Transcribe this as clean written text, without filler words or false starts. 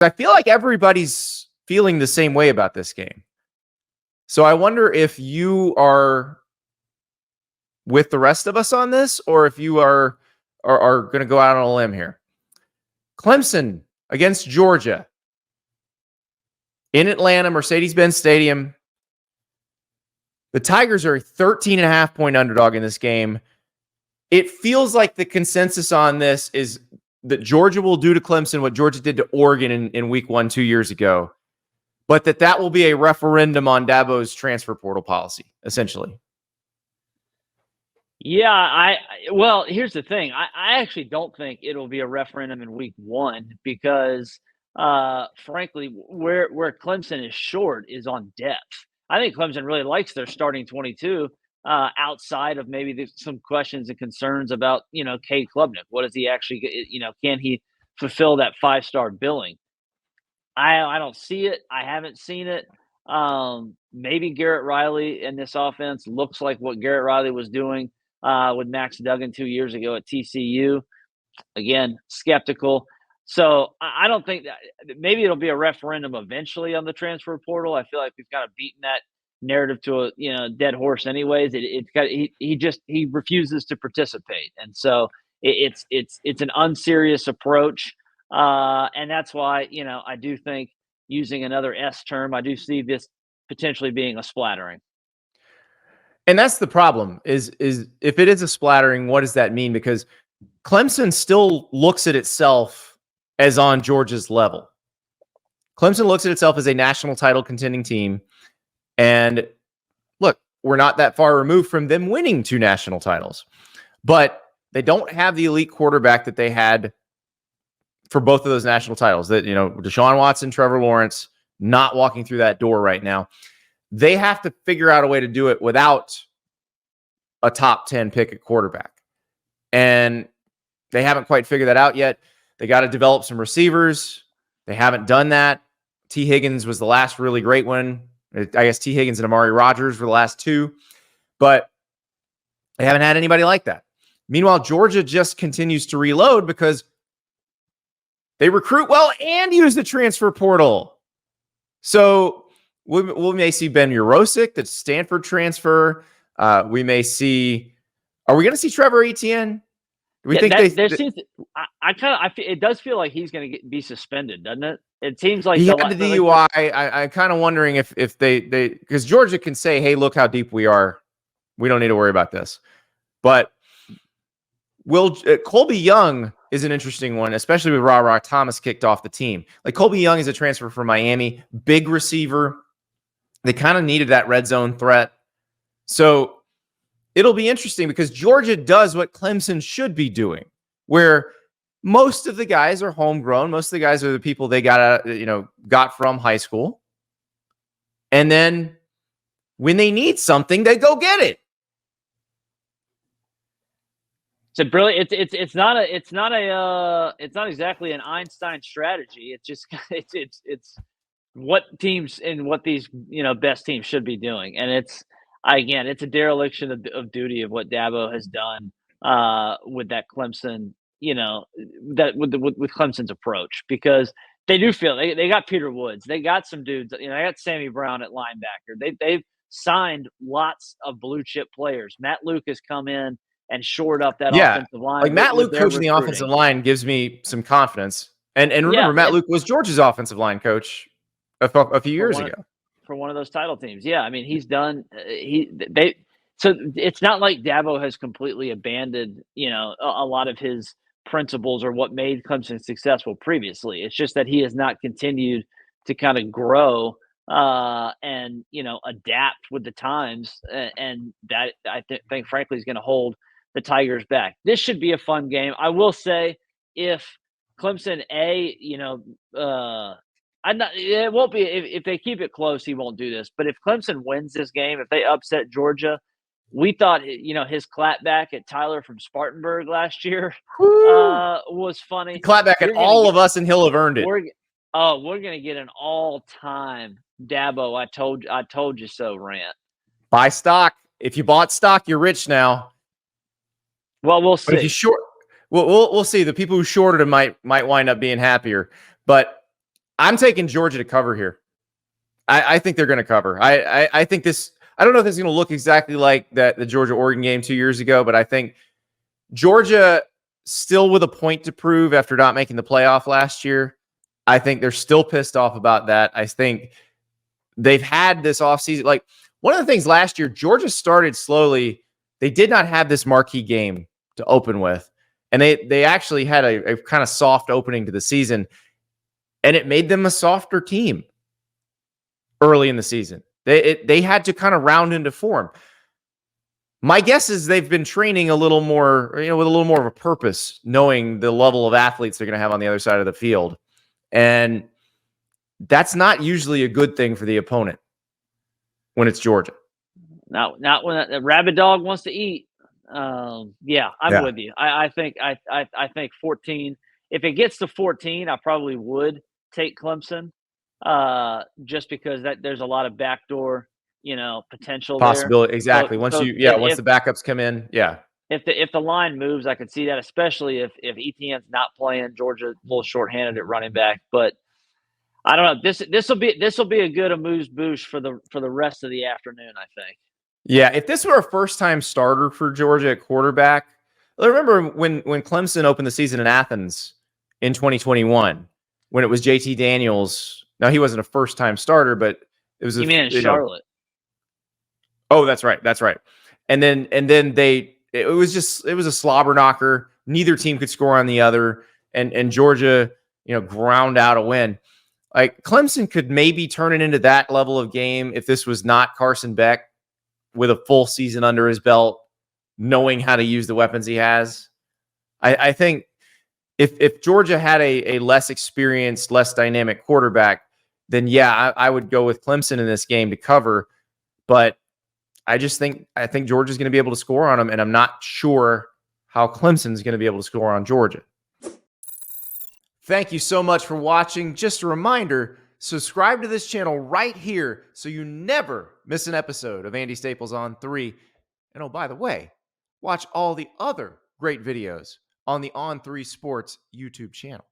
I feel like everybody's feeling the same way about this game. So I wonder if you are with the rest of us on this, or if you are going to go out on a limb here. Clemson against Georgia in Atlanta, Mercedes Benz Stadium. The Tigers are a 13.5-point underdog in this game. It feels like the consensus on this is that Georgia will do to Clemson what Georgia did to Oregon in week 1 2 years ago, but that will be a referendum on Dabo's transfer portal policy, essentially. Yeah, well, here's the thing. I actually don't think it'll be a referendum in week 1 because, frankly, where Clemson is short is on depth. I think Clemson really likes their starting 22 outside of maybe some questions and concerns about, Cade Klubnik. What does he actually, can he fulfill that 5-star billing? I don't see it. I haven't seen it. Maybe Garrett Riley in this offense looks like what Garrett Riley was doing with Max Duggan 2 years ago at TCU. Again, skeptical. So I don't think that maybe it'll be a referendum eventually on the transfer portal. I feel like we've kind of beaten that narrative to a dead horse anyways. He refuses to participate. And so it's an unserious approach. And that's why, I do think using another S term, I do see this potentially being a splattering. And that's the problem is if it is a splattering, what does that mean? Because Clemson still looks at itself as on Georgia's level. Clemson looks at itself as a national title contending team. And look, we're not that far removed from them winning 2 national titles, but they don't have the elite quarterback that they had for both of those national titles. That, Deshaun Watson, Trevor Lawrence, not walking through that door right now. They have to figure out a way to do it without a top 10 pick at quarterback. And they haven't quite figured that out yet. They got to develop some receivers. They haven't done that. T. Higgins was the last really great one. I guess T. Higgins and Amari Rodgers were the last 2. But they haven't had anybody like that. Meanwhile, Georgia just continues to reload because they recruit well and use the transfer portal. So we may see Ben Urosic, the Stanford transfer. We may see. Are we going to see Trevor Etienne? Do we think it does feel like he's going to be suspended, doesn't it? It seems like he had the DUI. I'm kind of wondering if they because Georgia can say, "Hey, look how deep we are. We don't need to worry about this." But Colby Young is an interesting one, especially with Ra Thomas kicked off the team. Like Colby Young is a transfer from Miami, big receiver. They kind of needed that red zone threat. So it'll be interesting because Georgia does what Clemson should be doing, where most of the guys are homegrown. Most of the guys are the people they got from high school. And then when they need something, they go get it. It's a brilliant. It's not exactly an Einstein strategy. It's just it's what teams and what these best teams should be doing, and it's a dereliction of duty of what Dabo has done with that Clemson, with Clemson's approach, because they do feel they got Peter Woods, they got some dudes, they got Sammy Brown at linebacker, they've signed lots of blue chip players. Matt Luke has come in and shored up that offensive line. Like Matt Luke coaching the offensive line gives me some confidence. And remember, Matt Luke was Georgia's offensive line coach a few years ago for one of those title teams. Yeah, I mean, he's done. So it's not like Dabo has completely abandoned, a lot of his principles or what made Clemson successful previously. It's just that he has not continued to kind of grow and adapt with the times, and that I think frankly is going to hold the Tigers back. This should be a fun game. I will say, if Clemson it won't be if they keep it close, he won't do this. But if Clemson wins this game, if they upset Georgia, we thought his clapback at Tyler from Spartanburg last year was funny. Clapback at all of us, and he'll have earned it. We're going to get an all-time Dabo I told you so rant. Buy stock. If you bought stock, you're rich now. Well, we'll see. But if you we'll see. The people who shorted him might wind up being happier. But I'm taking Georgia to cover here. I think they're going to cover. I think this. I don't know if this is going to look exactly like the Georgia-Oregon game 2 years ago, but I think Georgia still with a point to prove after not making the playoff last year. I think they're still pissed off about that. I think they've had this offseason. Like, one of the things last year, Georgia started slowly. They did not have this marquee game to open with. And they actually had a kind of soft opening to the season. And it made them a softer team early in the season. They had to kind of round into form. My guess is they've been training a little more, with a little more of a purpose, knowing the level of athletes they're going to have on the other side of the field. And that's not usually a good thing for the opponent when it's Georgia. Not when a rabid dog wants to eat. I'm with you. I think 14. If it gets to 14, I probably would take Clemson, just because there's a lot of backdoor, potential Possibility. there. Exactly. So, once so once the backups come in, If the line moves, I could see that, especially if Etienne's not playing. Georgia a little shorthanded at running back, but I don't know. This will be a good amuse-bouche for the rest of the afternoon, I think. Yeah, if this were a first-time starter for Georgia at quarterback, I remember when Clemson opened the season in Athens in 2021, when it was JT Daniels. Now, he wasn't a first-time starter, but it was. You mean in Charlotte? Oh, that's right. That's right. And then it was a slobber knocker. Neither team could score on the other, and Georgia, ground out a win. Like, Clemson could maybe turn it into that level of game if this was not Carson Beck with a full season under his belt, knowing how to use the weapons he has. I think if Georgia had a less experienced, less dynamic quarterback, then I would go with Clemson in this game to cover. But I think Georgia's going to be able to score on them, and I'm not sure how Clemson's going to be able to score on Georgia. Thank you so much for watching. Just a reminder, subscribe to this channel right here so you never miss an episode of Andy Staples on 3. And oh, by the way, watch all the other great videos on the On3 Sports YouTube channel.